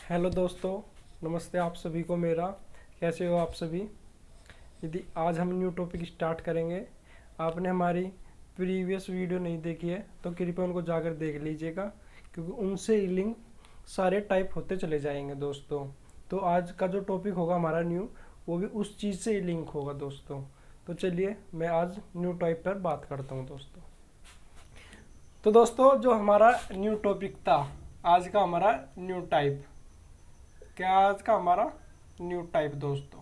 Hello दोस्तों, नमस्ते आप सभी को मेरा। कैसे हो आप सभी। यदि आज हम न्यू टॉपिक स्टार्ट करेंगे, आपने हमारी प्रीवियस वीडियो नहीं देखी है तो कृपया उनको जाकर देख लीजिएगा, क्योंकि उनसे ही लिंक सारे टाइप होते चले जाएंगे दोस्तों। तो आज का जो टॉपिक होगा हमारा न्यू, वो भी उस चीज़ से ही लिंक होगा दोस्तों। तो चलिए मैं आज न्यू टाइप पर बात करता हूँ दोस्तों। तो दोस्तों जो हमारा न्यू टॉपिक था, आज का हमारा न्यू टाइप, क्या आज का हमारा न्यू टाइप दोस्तों,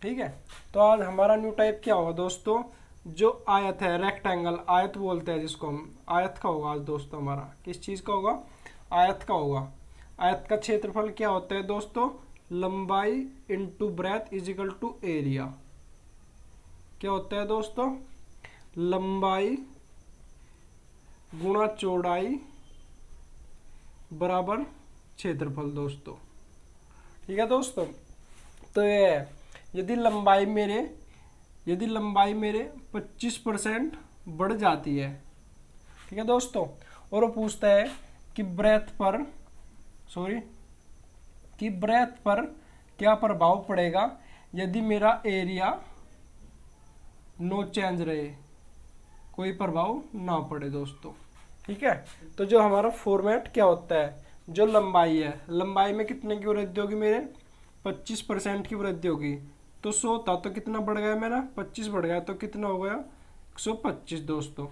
ठीक है। तो आज हमारा न्यू टाइप क्या होगा दोस्तों, जो आयत है, रेक्टेंगल, आयत बोलते हैं जिसको हम, आयत का होगा आज दोस्तों हमारा। किस चीज़ का होगा, आयत का होगा। आयत का क्षेत्रफल क्या होता है दोस्तों, लंबाई into breadth is equal to area. क्या होता है दोस्तों, लंबाई गुणा चौड़ाई बराबर क्षेत्रफल दोस्तों, ठीक है दोस्तों। तो ये है, यदि लंबाई मेरे 25% बढ़ जाती है, ठीक है दोस्तों, और वो पूछता है कि ब्रेथ पर क्या प्रभाव पड़ेगा यदि मेरा एरिया नो चेंज रहे, कोई प्रभाव ना पड़े दोस्तों, ठीक है। तो जो हमारा फॉर्मेट क्या होता है, जो लंबाई है, लंबाई में कितने की वृद्धि होगी, मेरे 25% की वृद्धि होगी। तो 100 था तो कितना बढ़ गया मेरा, 25 बढ़ गया तो कितना हो गया, 125 दोस्तों।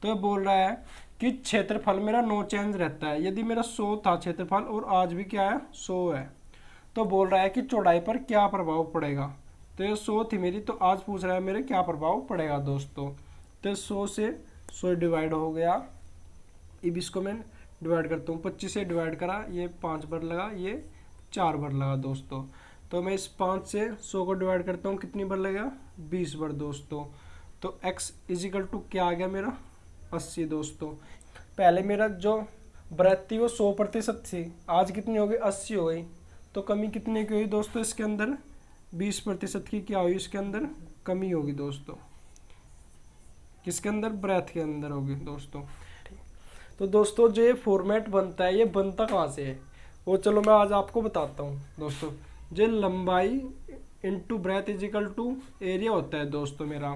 तो ये बोल रहा है कि क्षेत्रफल मेरा नो चेंज रहता है। यदि मेरा 100 था क्षेत्रफल और आज भी क्या है, 100 है, तो बोल रहा है कि चौड़ाई पर क्या प्रभाव पड़ेगा। तो ये 100 थी मेरी, तो आज पूछ रहा है मेरे क्या प्रभाव पड़ेगा दोस्तों। तो 100 से 100 डिवाइड हो गया, अब इसको मैं डिवाइड करता हूँ, 25 से डिवाइड करा, ये 5 बार लगा, ये 4 बार लगा दोस्तों। तो मैं इस 5 से 100 को डिवाइड करता हूँ, कितनी बार लगेगा, 20 बार दोस्तों। तो x इजिकल टू क्या आ गया मेरा, 80 दोस्तों। पहले मेरा जो ब्रेथ थी वो 100% थी, आज कितनी हो गई, 80 हो गई। तो कमी कितने की हुई दोस्तों, इसके अंदर 20% की क्या हुई, इसके अंदर कमी होगी दोस्तों। किसके अंदर, ब्रेथ के अंदर होगी दोस्तों। तो दोस्तों जो ये फॉर्मेट बनता है, ये बनता कहाँ से है, वो चलो मैं आज आपको बताता हूँ दोस्तों। जो लंबाई into breadth is equal to area होता है दोस्तों मेरा।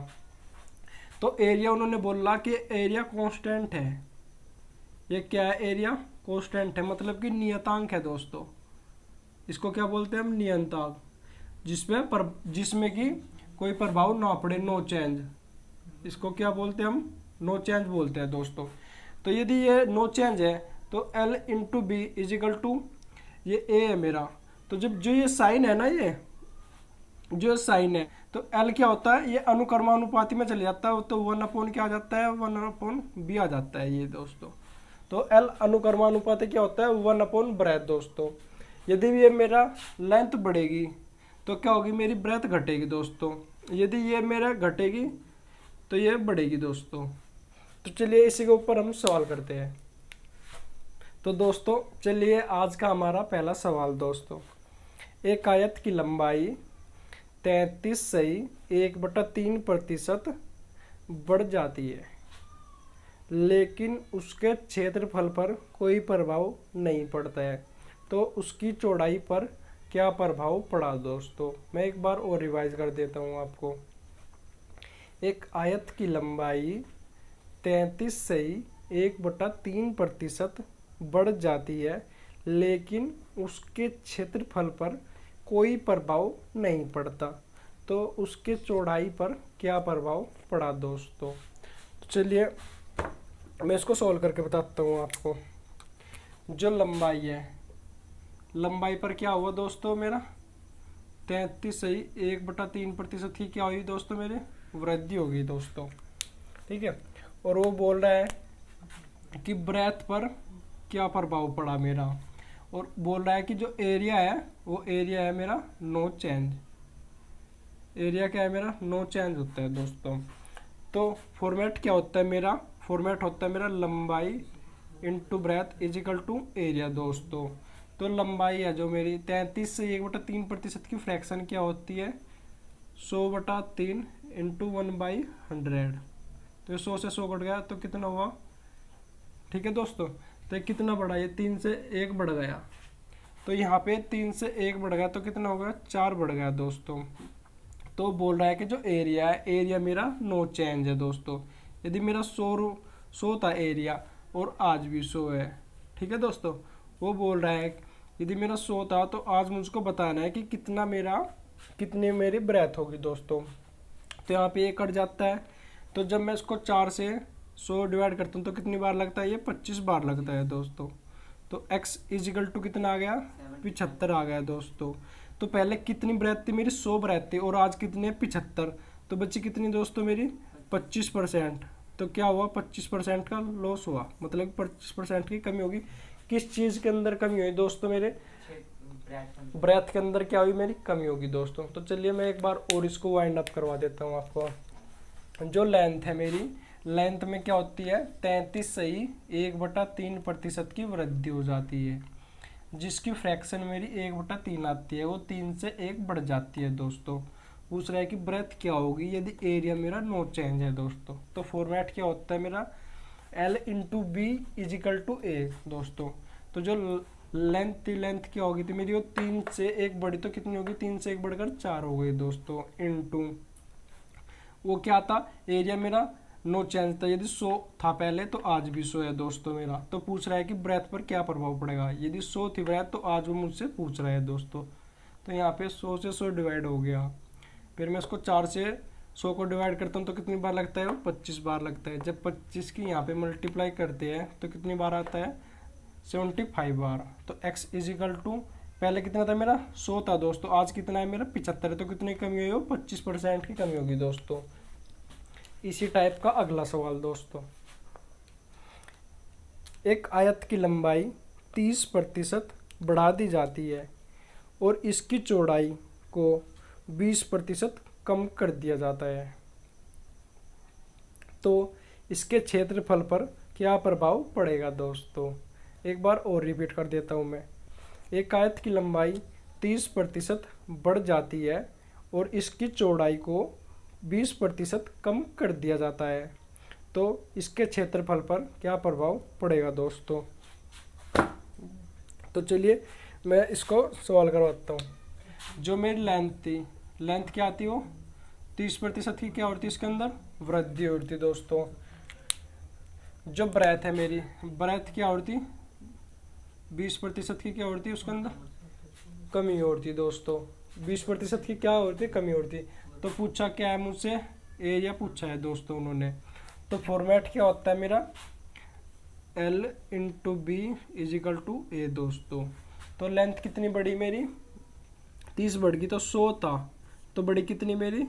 तो एरिया उन्होंने बोला कि एरिया कांस्टेंट है। ये क्या है, एरिया कांस्टेंट है, मतलब कि नियतांक है दोस्तों। इसको क्या बोलते हैं हम, नियतांक, जिसमें कि कोई प्रभाव ना पड़े, नो चेंज। इसको क्या बोलते हैं हम, नो चेंज बोलते हैं दोस्तों। तो यदि ये नो चेंज है तो L into B is equal to, ये A है मेरा। तो जब जो ये साइन है ना, ये जो साइन है, तो L क्या होता है, ये अनुक्रमानुपाती में चले जाता है, तो 1/, क्या आ जाता है, 1/b आ जाता है ये दोस्तों। तो L अनुक्रमानुपाती क्या होता है, 1/ ब्रेथ दोस्तों। यदि भी ये मेरा लेंथ बढ़ेगी तो क्या होगी, मेरी ब्रेथ घटेगी दोस्तों। यदि ये मेरा घटेगी तो ये बढ़ेगी दोस्तों। तो चलिए इसी के ऊपर हम सवाल करते हैं। तो दोस्तों चलिए आज का हमारा पहला सवाल दोस्तों, एक आयत की लंबाई 33 सही 1/3% बढ़ जाती है, लेकिन उसके क्षेत्रफल पर कोई प्रभाव नहीं पड़ता है, तो उसकी चौड़ाई पर क्या प्रभाव पड़ा दोस्तों। मैं एक बार और रिवाइज कर देता हूँ आपको। एक आयत की लंबाई 33 सही 1/3% बढ़ जाती है, लेकिन उसके क्षेत्रफल पर कोई प्रभाव नहीं पड़ता, तो उसके चौड़ाई पर क्या प्रभाव पड़ा दोस्तों। तो चलिए मैं इसको सॉल्व करके बताता हूँ आपको। जो लंबाई है, लंबाई पर क्या हुआ दोस्तों, मेरा 33 सही 1/3% की क्या हुई दोस्तों, मेरे वृद्धि होगी दोस्तों, ठीक है। और वो बोल रहा है कि ब्रेथ पर क्या प्रभाव पड़ा मेरा, और बोल रहा है कि जो एरिया है वो एरिया है मेरा नो चेंज। एरिया क्या है मेरा, नो चेंज होता है दोस्तों। तो फॉर्मेट क्या होता है मेरा, फॉर्मेट होता है मेरा लंबाई into breadth is equal to area दोस्तों। तो लंबाई है जो मेरी 33 से 1/3% की फ्रैक्शन क्या होती है, 100/3 इंटू 1/100। तो 100 से 100 कट गया तो कितना हुआ, ठीक है दोस्तों। तो कितना बढ़ा, ये 3 से 1 बढ़ गया, तो तो यहाँ पे 3 से 1 बढ़ गया तो कितना हो गया, 4 बढ़ गया दोस्तों। तो बोल रहा है कि जो एरिया है, एरिया मेरा नो चेंज है दोस्तों। यदि मेरा 100 था एरिया और आज भी 100 है, ठीक है दोस्तों। वो बोल रहा है यदि मेरा 100 था तो आज मुझको बताना है कि कितनी मेरी ब्रेथ होगी दोस्तों। तो यहाँ पे 1 कट जाता है, तो जब मैं इसको 4 से 100 डिवाइड करता हूँ तो कितनी बार लगता है, ये 25 बार लगता है दोस्तों। तो x इजिकल टू कितना आ गया, 75 आ गया दोस्तों। तो पहले कितनी ब्रेथ थी मेरी, 100 ब्रेथ थी और आज कितनी है, 75। तो बच्ची कितनी दोस्तों मेरी, 25%। तो क्या हुआ, 25% का लॉस हुआ, मतलब 25% की कमी होगी। किस चीज़ के अंदर कमी हुई दोस्तों, मेरे ब्रेथ के अंदर क्या हुई, मेरी कमी होगी दोस्तों। तो चलिए मैं एक बार और इसको वाइंड अप करवा देता हूँ आपको। जो लेंथ है मेरी, लेंथ में क्या होती है, 33 सही 1/3% की वृद्धि हो जाती है, जिसकी फ्रैक्शन मेरी 1/3 आती है, वो 3 से 1 बढ़ जाती है दोस्तों। पूछ रहा है कि ब्रेथ क्या होगी यदि एरिया मेरा नो चेंज है दोस्तों। तो फॉर्मेट क्या होता है मेरा, L/B इजिकल टू A दोस्तों। तो जो लेंथ क्या होगी थी मेरी, वो 3 से 1 बढ़ी तो कितनी होगी, 3 से 1 बढ़कर 4 हो गई दोस्तों, इनटू वो क्या था, एरिया मेरा नो चेंज था। यदि 100 था पहले तो आज भी 100 है दोस्तों मेरा। तो पूछ रहा है कि ब्रेथ पर क्या प्रभाव पड़ेगा। यदि 100 थी ब्रेथ तो आज वो मुझसे पूछ रहा है दोस्तों। तो यहाँ पे 100 से 100 डिवाइड हो गया, फिर मैं इसको 4 से 100 को डिवाइड करता हूँ तो कितनी बार लगता है, वो 25 बार लगता है। जब 25 की यहाँ पे मल्टीप्लाई करते हैं तो कितनी बार आता है, 75 बार। तो x इजिकल टू पहले कितना था मेरा, 100 था दोस्तों, आज कितना है मेरा, 75 है। तो कितनी कमी हुई हो, 25% की कमी होगी दोस्तों। इसी टाइप का अगला सवाल दोस्तों, एक आयत की लंबाई 30% बढ़ा दी जाती है और इसकी चौड़ाई को 20% कम कर दिया जाता है, तो इसके क्षेत्रफल पर क्या प्रभाव पड़ेगा दोस्तों। एक बार और रिपीट कर देता हूँ मैं। एक आयत की लंबाई 30% बढ़ जाती है और इसकी चौड़ाई को 20% कम कर दिया जाता है, तो इसके क्षेत्रफल पर क्या प्रभाव पड़ेगा दोस्तों। तो चलिए मैं इसको सवाल करवाता हूँ। जो मेरी लेंथ थी, लेंथ क्या आती हो, 30% की क्या होती है, इसके अंदर वृद्धि होती दोस्तों। जो ब्रेथ है मेरी, ब्रेथ क्या होती, 20% की क्या होती है, उसके अंदर कमी होती दोस्तों। 20% की क्या होती है, कमी होती। तो पूछा क्या है मुझसे, एरिया पूछा है दोस्तों उन्होंने। तो फॉर्मेट क्या होता है मेरा, L/B इजिकल टू A दोस्तों। तो लेंथ कितनी बढ़ी मेरी, 30 बढ़ गई, तो 100 था तो बढ़ी कितनी मेरी,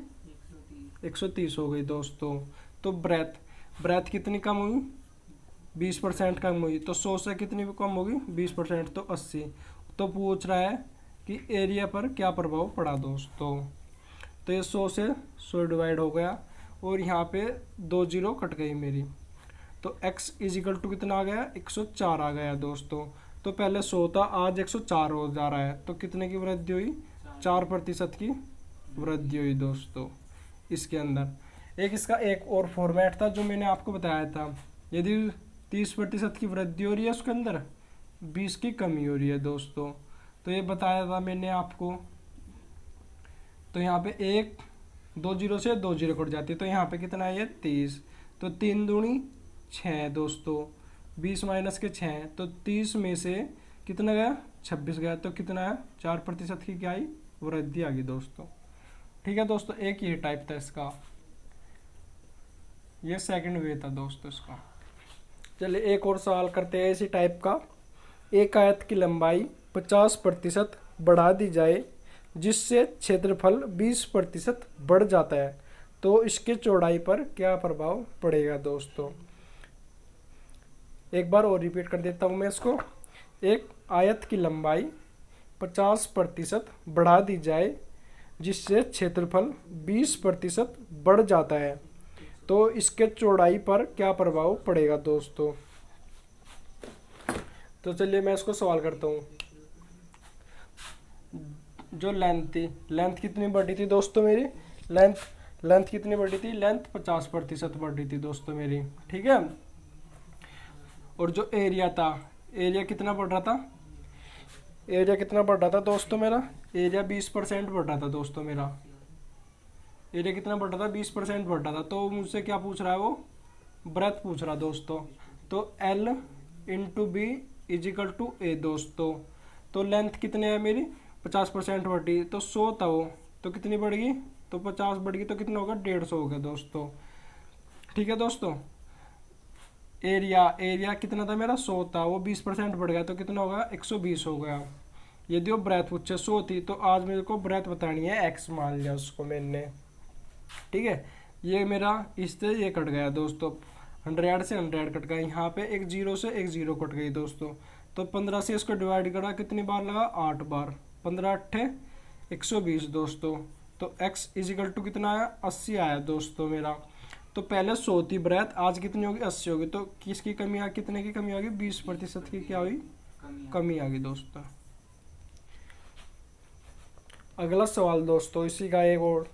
130 हो गई दोस्तों। तो ब्रेथ कितनी कम हुई, 20% कम हुई। तो 100 से कितनी कम होगी, 20%, तो 80। तो पूछ रहा है कि एरिया पर क्या प्रभाव पड़ा दोस्तों। तो ये 100 से 100 डिवाइड हो गया और यहाँ पे 2 जीरो कट गई मेरी। तो x इजिकल टू कितना आ गया, 104 आ गया दोस्तों। तो पहले 100 था, आज 104 हो जा रहा है, तो कितने की वृद्धि हुई, 4% की वृद्धि हुई दोस्तों इसके अंदर। इसका एक और फॉर्मेट था जो मैंने आपको बताया था, यदि 30% की वृद्धि हो रही है उसके अंदर 20 की कमी हो रही है दोस्तों। तो ये बताया था मैंने आपको। तो यहाँ पे 2 जीरो से 2 जीरो कट जाती है, तो यहाँ पे कितना है, ये 30। तो 3 दूनी 6 दोस्तों, 20 माइनस के 6, तो 30 में से कितना गया, 26 गया। तो कितना है, 4% की क्या आई, वृद्धि आ गई दोस्तों। ठीक है दोस्तों, एक ये टाइप था इसका, ये सेकंड वे था दोस्तों इसका। चलिए एक और सवाल करते हैं इसी टाइप का। एक आयत की लंबाई 50% बढ़ा दी जाए जिससे क्षेत्रफल 20% बढ़ जाता है, तो इसके चौड़ाई पर क्या प्रभाव पड़ेगा दोस्तों। एक बार और रिपीट कर देता हूँ मैं इसको। एक आयत की लंबाई 50% बढ़ा दी जाए जिससे क्षेत्रफल 20% बढ़ जाता है, तो इसके चौड़ाई पर क्या प्रभाव पड़ेगा दोस्तों। तो चलिए मैं इसको सवाल करता हूँ। जो लेंथ थी, लेंथ कितनी बढ़ी थी दोस्तों मेरी, लेंथ कितनी बढ़ी थी, लेंथ 50% बढ़ी थी दोस्तों मेरी, ठीक है। और जो एरिया था, एरिया कितना बढ़ रहा था, एरिया कितना बढ़ रहा था दोस्तों मेरा, एरिया 20% बढ़ रहा था दोस्तों मेरा, एरिया कितना बढ़ रहा था 20% बढ़ रहा था। तो मुझसे क्या पूछ रहा है वो, ब्रेथ पूछ रहा दोस्तों। तो L into B is equal to A दोस्तों। तो लेंथ कितने है मेरी 50% बढ़ी, तो 100 था वो, तो कितनी बढ़ेगी, तो 50 बढ़ गई, तो कितना होगा 150 हो गया दोस्तों। ठीक है दोस्तों। एरिया कितना था मेरा 100 था, वो 20% बढ़ गया, तो कितना होगा 120 हो गया। यदि वो ब्रेथ पूछे 100 थी, तो आज मेरे को ब्रेथ बतानी है x मान लिया उसको मैंने। ठीक है, ये मेरा इससे ये कट गया दोस्तों, 100 से 100 कट गया, यहाँ पे एक जीरो से एक जीरो कट गई दोस्तों। तो 15 से इसको डिवाइड करा, कितनी बार लगा 8 बार, 15 अट्ठे 120 दोस्तों। तो x इजिकल टू कितना आया 80 आया दोस्तों मेरा। तो पहले 100 थी ब्रेथ, आज कितनी होगी 80 होगी। तो किसकी कमी आ, कितने की कमी आ गई 20% की क्या हुई कमी आ गई दोस्तों। अगला सवाल दोस्तों इसी का एक और,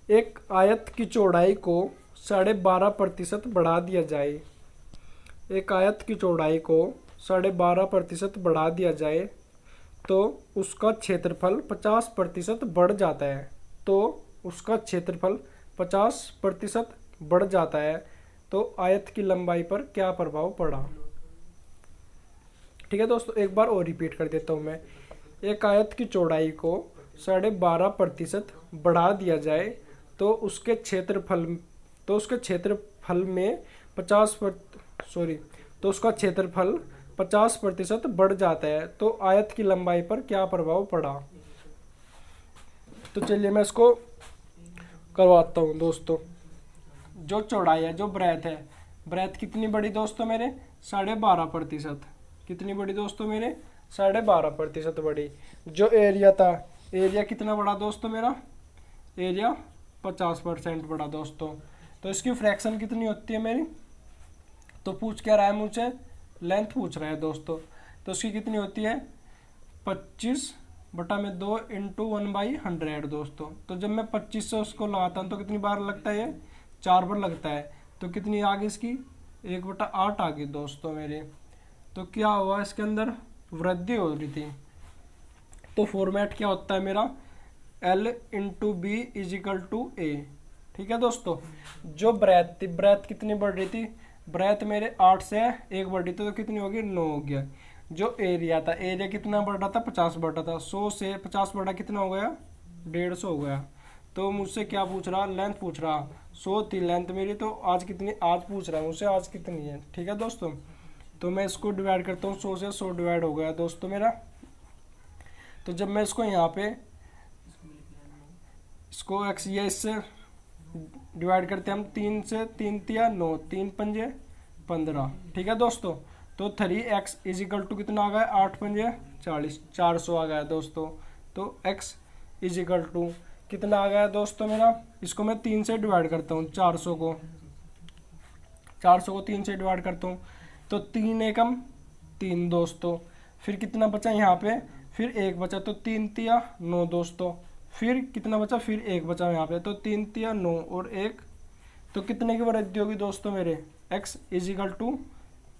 एक आयत की चौड़ाई को 12.5% बढ़ा दिया जाए। एक आयत की चौड़ाई को 12.5% बढ़ा दिया जाए तो उसका क्षेत्रफल 50% बढ़ जाता है। तो उसका क्षेत्रफल 50% बढ़ जाता है, तो आयत की लंबाई पर क्या प्रभाव पड़ा। ठीक है दोस्तों, एक बार और रिपीट कर देता हूँ मैं। एक आयत की चौड़ाई को 12.5% बढ़ा दिया जाए तो उसके क्षेत्रफल में 50% बढ़ जाता है, तो आयत की लंबाई पर क्या प्रभाव पड़ा। तो चलिए मैं इसको करवाता हूँ दोस्तों। जो चौड़ाई है, जो ब्रेथ है, ब्रेथ कितनी बड़ी दोस्तों मेरे 12.5%, कितनी बड़ी दोस्तों मेरे 12.5% बड़ी। जो एरिया था, एरिया कितना बड़ा दोस्तों मेरा, एरिया 50% बड़ा दोस्तों। तो इसकी फ्रैक्शन कितनी होती है मेरी, तो पूछ क्या रहा है मुझसे, लेंथ पूछ रहा है दोस्तों। तो उसकी कितनी होती है 25/2 इंटू 1/100 दोस्तों। तो जब मैं 25 से उसको लगाता हूँ तो कितनी बार लगता है, 4 बार लगता है। तो कितनी आ गई इसकी 1/8 आ गई दोस्तों मेरे। तो क्या हुआ इसके अंदर वृद्धि हो रही थी। तो फॉर्मेट क्या होता है मेरा, L into B is equal to A. ठीक है दोस्तों। जो ब्रेथ थी, ब्रेथ कितनी बढ़ रही थी, ब्रेथ मेरे 8 से 1 बढ़ रही थी, तो कितनी होगी 9 हो गया। जो एरिया था, एरिया कितना बढ़ रहा था 50 बढ़ रहा था, 100 से 50 बढ़ा कितना हो गया 150 हो गया। तो मुझसे क्या पूछ रहा, लेंथ पूछ रहा। 100 थी लेंथ मेरी, तो आज कितनी, आज पूछ रहा है मुझसे आज कितनी है। ठीक है दोस्तों। तो मैं इसको डिवाइड करता हूँ, 100 से 100 डिवाइड हो गया दोस्तों मेरा। तो जब मैं इसको यहाँ पे इसको एक्स या इससे डिवाइड करते हैं हम, 3 से 3 तिया 9, 3 पंजे 15। ठीक है दोस्तों। तो 3x इजिकल टू कितना आ गया 8 पंजे 40, 400 आ गया दोस्तों। तो x इजिकल टू कितना आ गया दोस्तों मेरा, इसको मैं 3 से डिवाइड करता हूँ, 400 को 3 से डिवाइड करता हूँ। तो 3 एकम 3 दोस्तों। फिर कितना बचा यहाँ पे, फिर 1 बचा, तो 3 तिया 9 दोस्तों। फिर कितना बचा, फिर 1 बचा यहाँ पे, तो 3 तिया 9 और 1, तो कितने की वृद्धि होगी दोस्तों मेरे, x इजिकल टू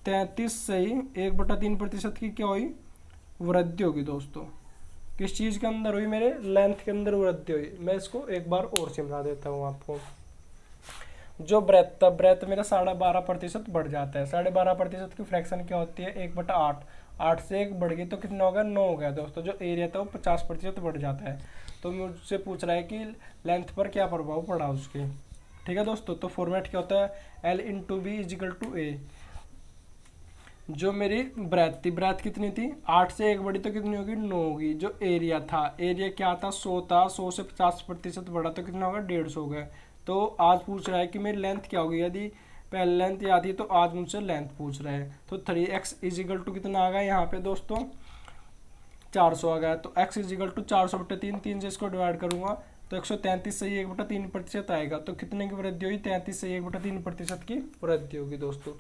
33 से ही 1/3% की क्या हुई वृद्धि होगी दोस्तों। किस चीज़ के अंदर हुई, मेरे लेंथ के अंदर वृद्धि हुई। मैं इसको एक बार और समझा देता हूँ आपको। जो ब्रेथ था, ब्रेथ मेरा 12.5% बढ़ जाता है। 12.5% की फ्रैक्शन क्या होती है 1/8, 8 से 1 बढ़ गई तो कितना हो गया 9 हो गया दोस्तों। जो एरिया था वो 50% बढ़ जाता है। तो मुझसे पूछ रहा है कि लेंथ पर क्या प्रभाव पड़ा उसके। ठीक है दोस्तों। तो फॉर्मेट क्या होता है, L into B is equal to A. जो मेरी ब्रेथ थी, ब्रेथ कितनी थी 8 से 1 बढ़ी तो कितनी होगी 9 होगी। जो एरिया था, एरिया क्या था 100 था, 100 से 50% बढ़ा तो कितना होगा 150 हो गया। तो आज पूछ रहा है कि मेरी लेंथ क्या होगी। यदि पहले लेंथ याद थी तो आज मुझसे लेंथ पूछ रहा है। तो 3x इजिकल टू कितना आ गया यहाँ पे दोस्तों 400 आ गया। तो x इजिकल टू 400/3, 3 से इसको डिवाइड करूंगा तो 133 से 1/3% आएगा। तो कितने की वृद्धि होगी 33 से 1/3% की वृद्धि होगी दोस्तों।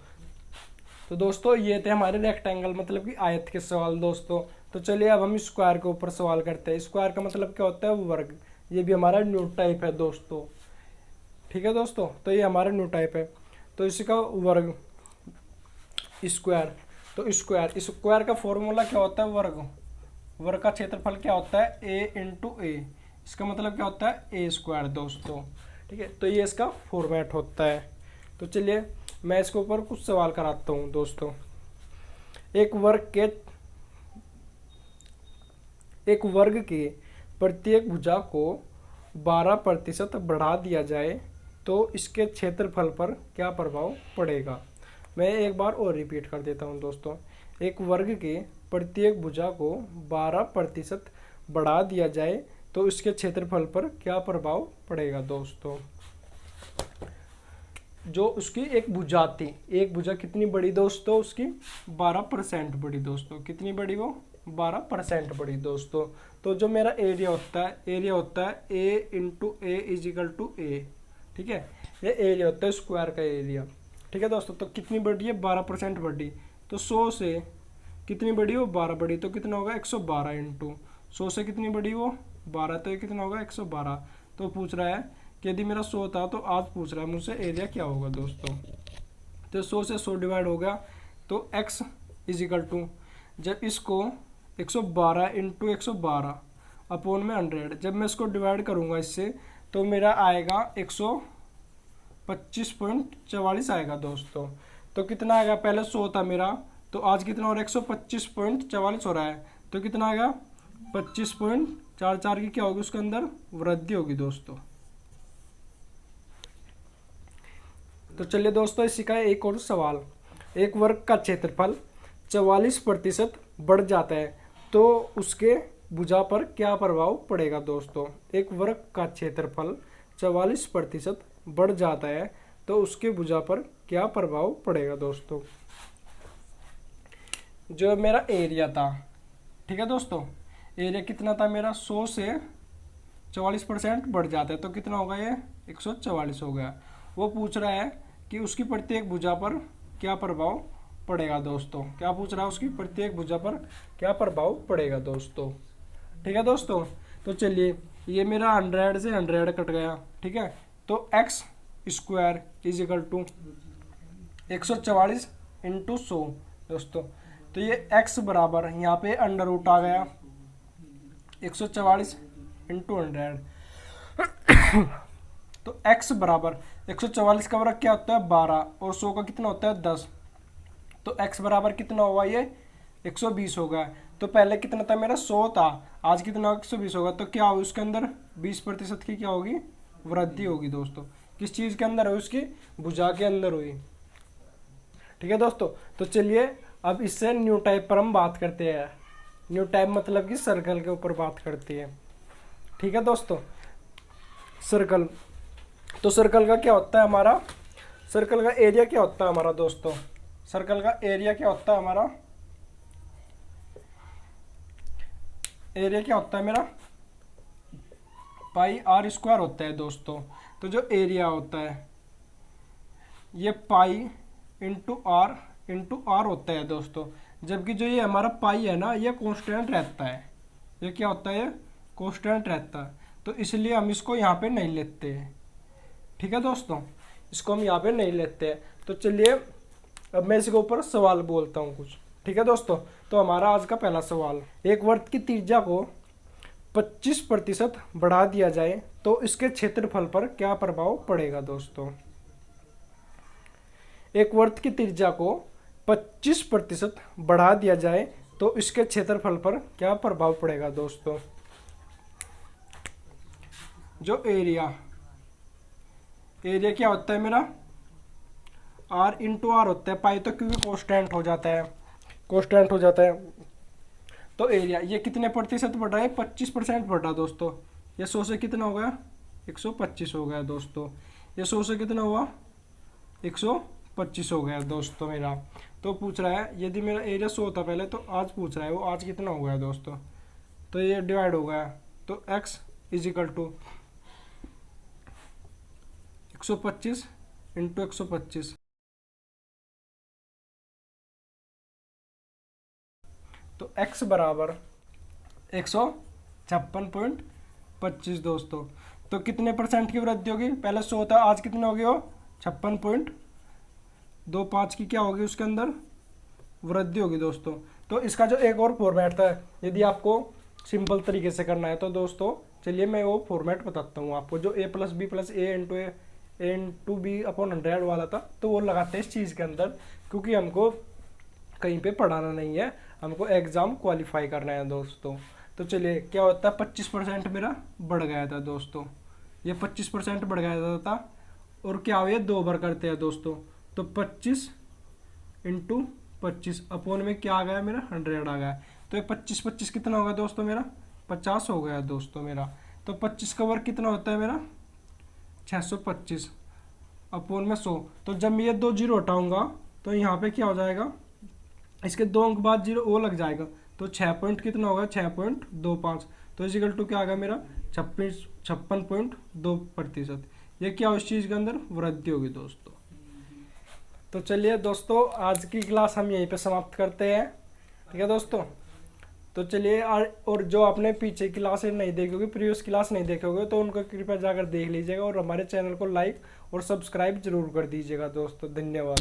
तो दोस्तों ये थे हमारे रेक्टेंगल मतलब कि आयत के सवाल दोस्तों। तो चलिए अब हम स्क्वायर के ऊपर सवाल करते हैं। स्क्वायर का मतलब क्या होता है वर्ग। ये भी हमारा न्यू टाइप है दोस्तों। ठीक है दोस्तों। तो ये हमारा न्यू टाइप है। तो इसका वर्ग स्क्वायर। तो स्क्वायर का फॉर्मूला क्या होता है वर्ग। वर्ग का क्षेत्रफल क्या होता है, ए इंटू ए। इसका मतलब क्या होता है, ए स्क्वायर दोस्तों। ठीक है, तो ये इसका फॉर्मेट होता है। तो चलिए मैं इसके ऊपर कुछ सवाल कराता हूँ दोस्तों। एक वर्ग के प्रत्येक भुजा को 12% बढ़ा दिया जाए तो इसके क्षेत्रफल पर क्या प्रभाव पड़ेगा। मैं एक बार और रिपीट कर देता हूँ दोस्तों। एक वर्ग के प्रत्येक भुजा को 12% बढ़ा दिया जाए तो इसके क्षेत्रफल पर क्या प्रभाव पड़ेगा दोस्तों। जो उसकी एक भुजा थी, एक भुजा कितनी बड़ी दोस्तों, उसकी 12% बड़ी दोस्तों। कितनी बड़ी, वो 12% बड़ी दोस्तों। तो जो मेरा एरिया होता है A into A is equal to A. ठीक है, ये एरिया होता है स्क्वायर का एरिया। ठीक है दोस्तों, तो कितनी बड़ी है, 12% बड़ी। तो 100 से कितनी बड़ी, वो 12 बड़ी, तो कितना होगा 112 इंटू 100 से कितनी बड़ी, वो 12, तो ये कितना होगा 112। तो पूछ रहा है कि यदि मेरा 100 था तो आज पूछ रहा है मुझसे एरिया क्या होगा दोस्तों। तो 100 से 100 डिवाइड हो गया तो x इज इक्वल टू, जब इसको 112 इंटू 112 अपॉन में 100, जब मैं इसको डिवाइड करूँगा इससे तो मेरा आएगा 125.44 आएगा दोस्तों। तो कितना आएगा, पहले 100 था मेरा, तो आज कितना हो रहा है 125.44 हो रहा है। तो कितना आएगा 25.44 की क्या होगी, उसके अंदर वृद्धि होगी दोस्तों। तो चलिए दोस्तों, इसी का एक और सवाल। एक वर्ग का क्षेत्रफल 44% बढ़ जाता है तो उसके भुजा पर क्या प्रभाव पड़ेगा दोस्तों। एक वर्ग का क्षेत्रफल 44% बढ़ जाता है तो उसके भुजा पर क्या प्रभाव पड़ेगा दोस्तों। जो मेरा एरिया था, ठीक है दोस्तों, एरिया कितना था मेरा, 100 से 44% बढ़ जाता है तो कितना होगा, ये 144 हो गया। वो पूछ रहा है कि उसकी प्रत्येक भुजा पर क्या प्रभाव पड़ेगा दोस्तों। क्या पूछ रहा है, उसकी प्रत्येक भुजा पर क्या प्रभाव पड़ेगा दोस्तों। ठीक है दोस्तों, तो चलिए ये मेरा 100 से 100 कट गया। ठीक है, तो x square is equal to 144 into 100 दोस्तों। तो ये x बराबर यहाँ पे अंडर रूट आ गया 144 इंटू 100। तो x बराबर 144 का वर्ग क्या होता है 12 और 100 का कितना होता है 10। तो x बराबर कितना हुआ, ये 120 होगा। तो पहले कितना था मेरा 100 था, आज कितना 120 होगा। तो क्या होगा, उसके अंदर 20% की क्या होगी, वृद्धि होगी दोस्तों। किस चीज़ के अंदर हुई, उसकी भुजा के अंदर हुई। ठीक है दोस्तों, तो चलिए अब इससे न्यू टाइप पर हम बात करते हैं। न्यू टाइप मतलब कि सर्कल के ऊपर बात करते हैं। ठीक है दोस्तों, सर्कल, तो सर्कल का क्या होता है हमारा, सर्कल का एरिया क्या होता है हमारा दोस्तों। सर्कल का एरिया क्या होता है हमारा, एरिया क्या होता है मेरा, पाई आर स्क्वायर होता है दोस्तों। तो जो एरिया होता है ये पाई इंटू आर होता है दोस्तों। जबकि जो ये हमारा पाई है ना, ये कांस्टेंट रहता है। ये क्या होता है, ये कांस्टेंट रहता है। तो इसलिए हम इसको यहाँ पे नहीं लेते हैं। ठीक है दोस्तों, इसको हम यहाँ पे नहीं लेते हैं। तो चलिए अब मैं इसके ऊपर सवाल बोलता हूँ कुछ। ठीक है दोस्तों, तो हमारा आज का पहला सवाल, एक वर्ग की त्रिज्या को 25% बढ़ा दिया जाए तो इसके क्षेत्रफल पर क्या प्रभाव पड़ेगा दोस्तों। एक वर्ग की त्रिज्या को 25% बढ़ा दिया जाए तो इसके क्षेत्रफल पर क्या प्रभाव पड़ेगा दोस्तों। जो एरिया क्या होता है मेरा, आर इंटू आर होता है, पाई तो क्योंकि कांस्टेंट हो जाता है, तो एरिया ये कितने प्रतिशत बढ़ रहा है, 25% बढ़ रहा है दोस्तों। ये 100 से कितना हो गया, 125 हो गया दोस्तों। ये 100 से कितना हुआ, 125 हो गया दोस्तों मेरा। तो पूछ रहा है यदि मेरा एरिया 100 था पहले, तो आज पूछ रहा है वो आज कितना हो गया दोस्तों। तो ये डिवाइड हो गया, तो x is equal to 125 into 125। तो x बराबर 156.25 दोस्तों। तो कितने परसेंट की वृद्धि होगी, पहले 100 था, आज कितना हो गया, 56.25 की क्या होगी, उसके अंदर वृद्धि होगी दोस्तों। तो इसका जो एक और फॉर्मेट था, यदि आपको सिंपल तरीके से करना है तो दोस्तों चलिए मैं वो फॉर्मेट बताता हूँ आपको। जो a plus B plus A into B upon 100 वाला था, तो वो लगाते हैं इस चीज़ के अंदर, क्योंकि हमको कहीं पे पढ़ाना नहीं है, हमको एग्ज़ाम क्वालिफाई करना है दोस्तों। तो चलिए क्या होता है, 25% मेरा बढ़ गया था दोस्तों, ये 25% बढ़ गया था। और क्या हो, ये 2 बार करते हैं दोस्तों, तो 25 इंटू 25 अपॉन में क्या आ गया मेरा 100 आ गया। तो ये 25 कितना होगा दोस्तों, मेरा 50 हो गया दोस्तों मेरा। तो 25 का वर्ग कितना होता है मेरा 625 अपॉन में 100। तो जब मैं ये 2 जीरो हटाऊंगा तो यहाँ पे क्या हो जाएगा, इसके 2 अंक बाद जीरो वो लग जाएगा, तो 6 पॉइंट कितना होगा 6.25। तो इजिकल टू क्या आ गया मेरा 56.2%। ये क्या उस चीज़ के अंदर वृद्धि होगी दोस्तों। तो चलिए दोस्तों आज की क्लास हम यहीं पे समाप्त करते हैं, ठीक है दोस्तों। तो चलिए और जो आपने पीछे क्लासें नहीं देखी होगी, प्रीवियस क्लास नहीं देखे होगे, तो उनको कृपया जाकर देख लीजिएगा और हमारे चैनल को लाइक और सब्सक्राइब जरूर कर दीजिएगा दोस्तों। धन्यवाद।